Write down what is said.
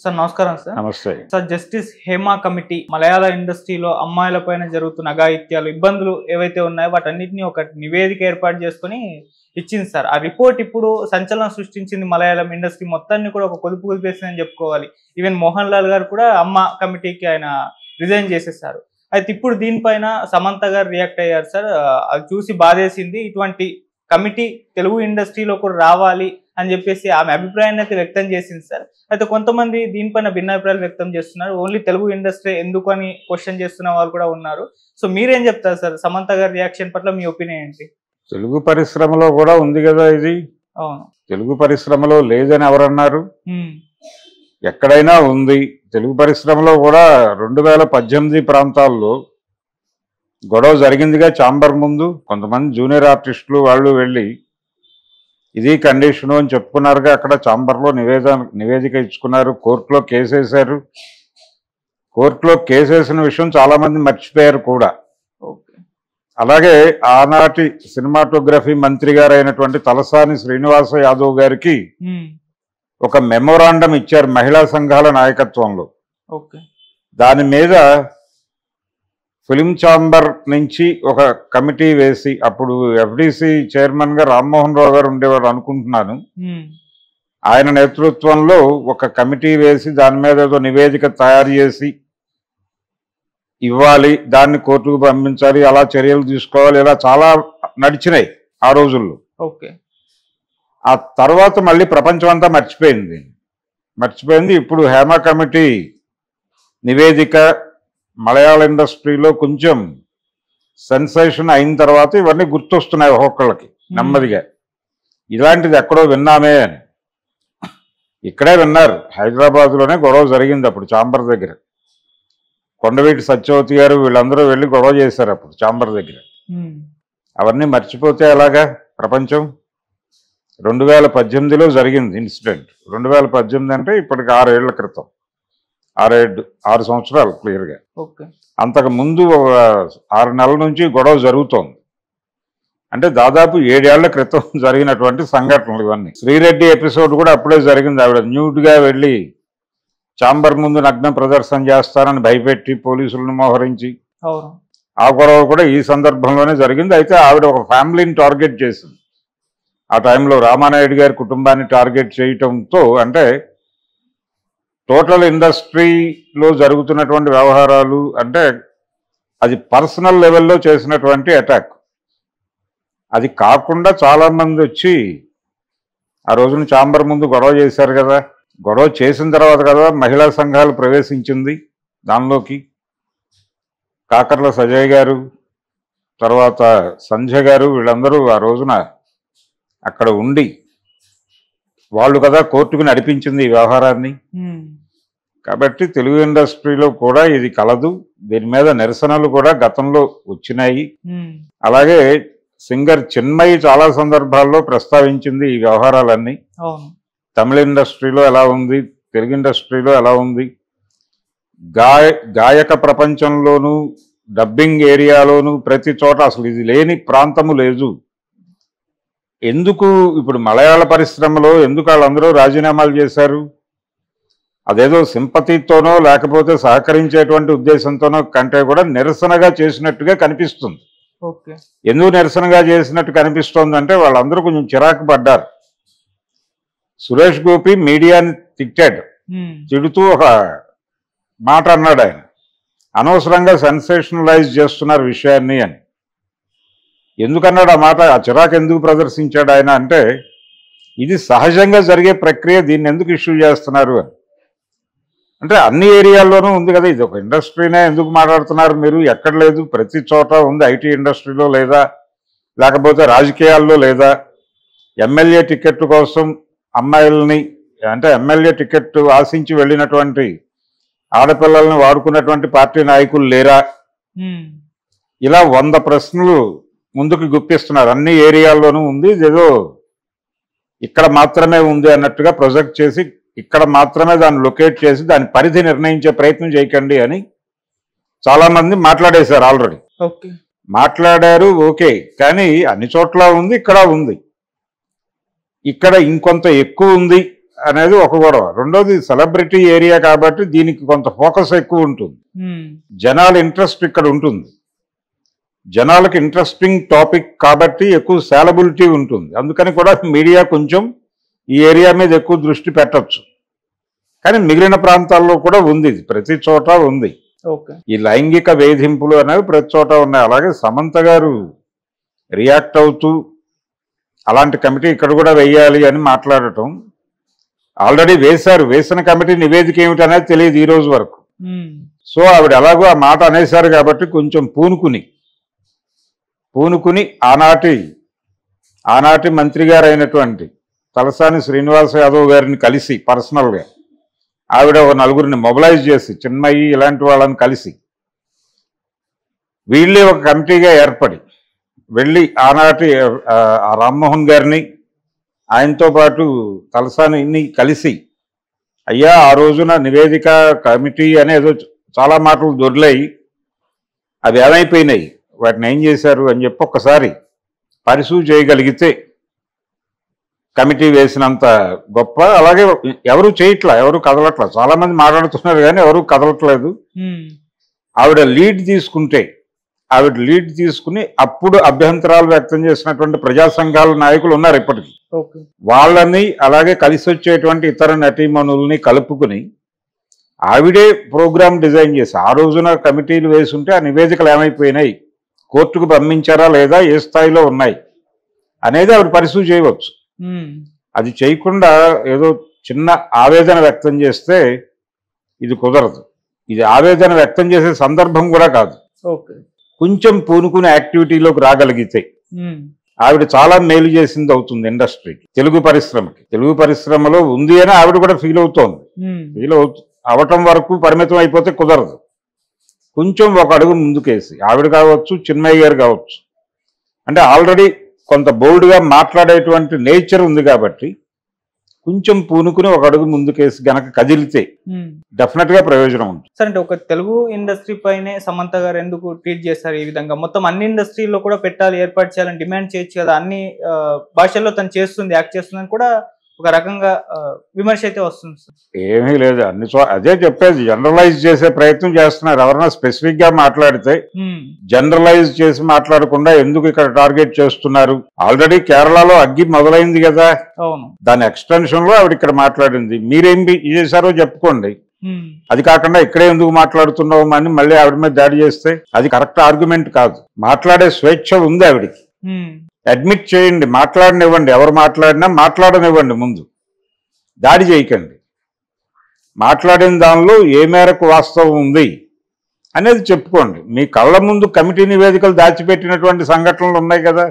Sir నమస్కారం sir. నమస్తే sir, justice Hema committee మలయాళ ఇండస్ట్రీలో అమ్మాయిల పైన జరుగుతున్న అఘాయిత్యాలు, ఇబ్బందులు ఏవైతే ఉన్నాయో వాటన్నిటిని ఒక నివేదిక ఏర్పాటు చేసుకుని ఇచ్చింది సార్. ఆ రిపోర్ట్ ఇప్పుడు సంచలనం సృష్టించింది. మలయాళం ఇండస్ట్రీ మొత్తాన్ని కూడా ఒక కొలుపు కొలిపేసిందని చెప్పుకోవాలి. ఈవెన్ మోహన్ లాల్ గారు కూడా అమ్మ కమిటీకి ఆయన రిజైన్ చేసేసారు. అయితే ఇప్పుడు దీనిపైన సమంత గారు రియాక్ట్ అయ్యారు సార్. అది చూసి బాధేసింది. ఇటువంటి కమిటీ తెలుగు ఇండస్ట్రీలో కూడా రావాలి అని చెప్పేసి ఆమె అభిప్రాయాన్ని అయితే వ్యక్తం చేసింది సార్. అయితే కొంతమంది దీనిపైన భిన్నాభిప్రాయాలు వ్యక్తం చేస్తున్నారు. ఓన్లీ తెలుగు ఇండస్ట్రీ ఎందుకు అని క్వశ్చన్ చేస్తున్న వాళ్ళు కూడా ఉన్నారు. సో మీరేం చెప్తారు సార్? సమంత గారి రియాక్షన్ పట్ల మీ ఒపీనియన్ ఏంటి? తెలుగు పరిశ్రమలో కూడా ఉంది కదా ఇది. అవును, తెలుగు పరిశ్రమలో లేదని ఎవరన్నారు? ఎక్కడైనా ఉంది. తెలుగు పరిశ్రమలో కూడా 2018 ప్రాంతాల్లో గొడవ జరిగిందిగా. ఛాంబర్ ముందు కొంతమంది జూనియర్ ఆర్టిస్టులు వాళ్ళు వెళ్ళి ఇది కండిషను అని చెప్పుకున్నారుగా. అక్కడ ఛాంబర్లో నివేదిక ఇచ్చుకున్నారు. కోర్టులో కేసు వేశారు. కోర్టులో కేసు వేసిన విషయం చాలా మంది మర్చిపోయారు కూడా. అలాగే ఆనాటి సినిమాటోగ్రఫీ మంత్రి గారు అయినటువంటి తలసాని శ్రీనివాస యాదవ్ గారికి ఒక మెమోరాండం ఇచ్చారు మహిళా సంఘాల నాయకత్వంలో. దాని మీద ఫిలిం ఛాంబర్ నుంచి ఒక కమిటీ వేసి, అప్పుడు ఎఫ్డిసి చైర్మన్ గా రామ్మోహన్ రావు గారు ఉండేవారు అనుకుంటున్నాను, ఆయన నేతృత్వంలో ఒక కమిటీ వేసి దాని మీద ఏదో నివేదిక తయారు చేసి ఇవ్వాలి, దాన్ని కోర్టుకు పంపించాలి, అలా చర్యలు తీసుకోవాలి, ఇలా చాలా నడిచినాయి ఆ రోజుల్లో. ఆ తర్వాత మళ్ళీ ప్రపంచం అంతా మర్చిపోయింది. ఇప్పుడు హేమా కమిటీ నివేదిక మలయాళ ఇండస్ట్రీలో కొంచెం సెన్సేషన్ అయిన తర్వాత ఇవన్నీ గుర్తొస్తున్నాయి ఒక్కొక్కళ్ళకి నెమ్మదిగా. ఇలాంటిది ఎక్కడో విన్నామే అని. ఇక్కడే విన్నారు, హైదరాబాద్లోనే గొడవ జరిగింది అప్పుడు ఛాంబర్ దగ్గర. కొండవీటి సత్యవతి గారు వీళ్ళందరూ వెళ్ళి గొడవ చేశారు అప్పుడు ఛాంబర్ దగ్గర. అవన్నీ మర్చిపోతే ఎలాగా ప్రపంచం? 2018లో జరిగింది ఇన్సిడెంట్. 2018 అంటే ఇప్పటికి 6 ఏళ్ల క్రితం, 6 సంవత్సరాలు క్లియర్గా. అంతకు ముందు 6 నెలల నుంచి గొడవ జరుగుతోంది. అంటే దాదాపు 7 ఏళ్ల క్రితం జరిగినటువంటి సంఘటనలు ఇవన్నీ. శ్రీరెడ్డి ఎపిసోడ్ కూడా అప్పుడే జరిగింది. ఆవిడ న్యూడ్గా వెళ్ళి ఛాంబర్ ముందు నగ్న ప్రదర్శన చేస్తారని భయపెట్టి పోలీసులను మోహరించి, ఆ గొడవ కూడా ఈ సందర్భంలోనే జరిగింది. అయితే ఆవిడ ఒక ఫ్యామిలీని టార్గెట్ చేసింది. ఆ టైంలో రామానాయుడు గారి కుటుంబాన్ని టార్గెట్ చేయటంతో, అంటే టోటల్ ఇండస్ట్రీలో జరుగుతున్నటువంటి వ్యవహారాలు, అంటే అది పర్సనల్ లెవెల్లో చేసినటువంటి అటాక్. అది కాకుండా చాలామంది వచ్చి ఆ రోజున ఛాంబర్ ముందు గొడవ చేశారు కదా. గొడవ చేసిన తర్వాత కదా మహిళా సంఘాలు ప్రవేశించింది దానిలోకి. కాకర్ల సజయ్ గారు, తర్వాత సంధ్య గారు, వీళ్ళందరూ ఆ రోజున అక్కడ ఉండి వాళ్ళు కదా కోర్టుకు నడిపించింది ఈ వ్యవహారాన్ని. కాబట్టి తెలుగు ఇండస్ట్రీలో కూడా ఇది కలదు. దీని మీద నిరసనలు కూడా గతంలో వచ్చినాయి. అలాగే సింగర్ చిన్మయి చాలా సందర్భాల్లో ప్రస్తావించింది ఈ వ్యవహారాలన్నీ. తమిళ ఇండస్ట్రీలో ఎలా ఉంది, తెలుగు ఇండస్ట్రీలో ఎలా ఉంది, గాయక ప్రపంచంలోనూ డబ్బింగ్ ఏరియాలోనూ ప్రతి చోట అసలు ఇది లేని ప్రాంతము లేదు. ఎందుకు ఇప్పుడు మలయాళ పరిశ్రమలో ఎందుకు వాళ్ళందరూ రాజీనామాలు చేశారు? అదేదో సింపతితోనో లేకపోతే సహకరించేటువంటి ఉద్దేశంతోనో కంటే కూడా నిరసనగా చేసినట్టుగా కనిపిస్తుంది. ఎందుకు నిరసనగా చేసినట్టు కనిపిస్తోందంటే వాళ్ళందరూ కొంచెం చిరాకు పడ్డారు. సురేష్ గోపి మీడియాని తిట్టాడు. తిడుతూ ఒక మాట అన్నాడు ఆయన, అనవసరంగా సెన్సేషనలైజ్ చేస్తున్నారు విషయాన్ని అని. ఎందుకన్నాడు ఆ మాట? ఆ చిరాకు ఎందుకు ప్రదర్శించాడు ఆయన అంటే, ఇది సహజంగా జరిగే ప్రక్రియ, దీన్ని ఎందుకు ఇష్యూ చేస్తున్నారు అని. అంటే అన్ని ఏరియాల్లోనూ ఉంది కదా, ఇది ఒక ఇండస్ట్రీనే, ఎందుకు మాట్లాడుతున్నారు మీరు? ఎక్కడ లేదు, ప్రతి చోట ఉంది. ఐటీ ఇండస్ట్రీలో లేదా, లేకపోతే రాజకీయాల్లో లేదా, ఎమ్మెల్యే టికెట్ కోసం అమ్మాయిల్ని, అంటే ఎమ్మెల్యే టికెట్ ఆశించి వెళ్ళినటువంటి ఆడపిల్లల్ని వాడుకున్నటువంటి పార్టీ నాయకులు లేరా? ఇలా 100 ప్రశ్నలు ముందుకు గుప్పిస్తున్నారు. అన్ని ఏరియాల్లోనూ ఉంది, ఇదేదో ఇక్కడ మాత్రమే ఉంది అన్నట్టుగా ప్రొజెక్ట్ చేసి, ఇక్కడ మాత్రమే దాన్ని లొకేట్ చేసి దాని పరిధి నిర్ణయించే ప్రయత్నం చేయకండి అని చాలామంది మాట్లాడేశారు. ఆల్రెడీ మాట్లాడారు, ఓకే. కానీ అన్ని చోట్ల ఉంది, ఇక్కడ ఉంది. ఇక్కడ ఇంకొంత ఎక్కువ ఉంది అనేది ఒక గొడవ. రెండోది సెలబ్రిటీ ఏరియా కాబట్టి దీనికి కొంత ఫోకస్ ఎక్కువ ఉంటుంది. జనాల ఇంట్రెస్ట్ ఇక్కడ ఉంటుంది. జనాలకు ఇంట్రెస్టింగ్ టాపిక్ కాబట్టి ఎక్కువ సాలబిలిటీ ఉంటుంది. అందుకని కూడా మీడియా కొంచెం ఈ ఏరియా మీద ఎక్కువ దృష్టి పెట్టచ్చు. కానీ మిగిలిన ప్రాంతాల్లో కూడా ఉంది, ప్రతి చోట ఉంది. ఈ లైంగిక వేధింపులు అనేవి ప్రతి చోట ఉన్నాయి. అలాగే సమంత గారు రియాక్ట్ అవుతూ అలాంటి కమిటీ ఇక్కడ కూడా వేయాలి అని మాట్లాడటం, ఆల్రెడీ వేశారు. వేసిన కమిటీ నివేదిక ఏమిటి అనేది తెలియదు ఈ రోజు వరకు. సో ఆవిడ ఎలాగో ఆ మాట అనేశారు కాబట్టి కొంచెం పూనుకుని ఆనాటి మంత్రి గారు అయినటువంటి తలసాని శ్రీనివాస యాదవ్ గారిని కలిసి పర్సనల్గా ఆవిడ ఒక నలుగురిని మొబిలైజ్ చేసి, చిన్మయి ఇలాంటి వాళ్ళని కలిసి వీళ్ళే ఒక కమిటీగా ఏర్పడి వెళ్ళి ఆనాటి రామ్మోహన్ గారిని ఆయనతో పాటు తలసానిని కలిసి, అయ్యా ఆ రోజున నివేదిక కమిటీ అనేదో చాలా మాటలు దొర్లాయి, అవి ఏమైపోయినాయి, వాటిని ఏం చేశారు అని చెప్పి ఒక్కసారి పరిశీలి చేయగలిగితే కమిటీ వేసినంత గొప్ప. అలాగే ఎవరు చేయట్లా, ఎవరు కదలట్లా. చాలా మంది మాట్లాడుతున్నారు కానీ ఎవరు కదలట్లేదు. ఆవిడ లీడ్ తీసుకుని అప్పుడు అభ్యంతరాలు వ్యక్తం చేసినటువంటి ప్రజా సంఘాల నాయకులు ఉన్నారు ఇప్పటికి. వాళ్ళని అలాగే కలిసి వచ్చేటువంటి ఇతర నటీమణుల్ని కలుపుకుని ఆవిడే ప్రోగ్రామ్ డిజైన్ చేసి, ఆ రోజున కమిటీలు వేసుంటే ఆ నివేదికలు ఏమైపోయినాయి, కోర్టుకు పంపించారా లేదా, ఏ స్థాయిలో ఉన్నాయి అనేది ఆవిడ పరిశీలి చేయవచ్చు. అది చేయకుండా ఏదో చిన్న ఆవేదన వ్యక్తం చేస్తే ఇది కుదరదు. ఇది ఆవేదన వ్యక్తం చేసే సందర్భం కూడా కాదు. కొంచెం పూనుకునే యాక్టివిటీలోకి రాగలిగితే ఆవిడ చాలా మేలు చేసింది అవుతుంది ఇండస్ట్రీకి, తెలుగు పరిశ్రమలో ఉంది అని ఆవిడ కూడా ఫీల్ అవుతోంది. అవటం వరకు పరిమితం అయిపోతే కుదరదు. కొంచెం ఒక అడుగు ముందుకేసి ఆవిడ కావచ్చు, చిన్మయ్య గారు కావచ్చు, అంటే ఆల్రెడీ కొంత బోల్డ్గా మాట్లాడేటువంటి నేచర్ ఉంది కాబట్టి కొంచెం పూనుకుని ఒక అడుగు ముందుకేసి గనక కదిలితే డెఫినెట్ గా ప్రయోజనం ఉంటుంది. సార్, అంటే ఒక తెలుగు ఇండస్ట్రీ పైనే సమంత గారు ఎందుకు ట్వీట్ చేస్తారు ఈ విధంగా? మొత్తం అన్ని ఇండస్ట్రీలో కూడా పెట్టాలి, ఏర్పాటు చేయాలని డిమాండ్ చేయొచ్చు కదా, అన్ని భాషల్లో తను చేస్తుంది, యాక్ట్ చేస్తుంది అని కూడా ఒక రకంగా విమర్శ అయితే వస్తుంది సార్. ఏమీ లేదు, అదే చెప్పేది, జనరలైజ్ చేసే ప్రయత్నం చేస్తున్నారు. ఎవరైనా స్పెసిఫిక్ గా మాట్లాడితే జనరలైజ్ చేసి మాట్లాడకుండా ఎందుకు ఇక్కడ టార్గెట్ చేస్తున్నారు? ఆల్రెడీ కేరళలో అగ్గి మొదలైంది కదా, దాని ఎక్స్టెన్షన్ లో ఆవిడ ఇక్కడ మాట్లాడింది. మీరేం చేశారో చెప్పుకోండి. అది కాకుండా ఇక్కడే ఎందుకు మాట్లాడుతున్నావు అని మళ్ళీ ఆవిడ మీద దాడి చేస్తే అది కరెక్ట్ ఆర్గ్యుమెంట్ కాదు. మాట్లాడే స్వేచ్ఛ ఉంది ఆవిడికి, అడ్మిట్ చేయండి, మాట్లాడనివ్వండి. ఎవరు మాట్లాడినా మాట్లాడనివ్వండి, ముందు దాడి చేయకండి. మాట్లాడిన దానిలో ఏ మేరకు వాస్తవం ఉంది అనేది చెప్పుకోండి. మీ కళ్ళ ముందు కమిటీ నివేదికలు దాచిపెట్టినటువంటి సంఘటనలు ఉన్నాయి కదా.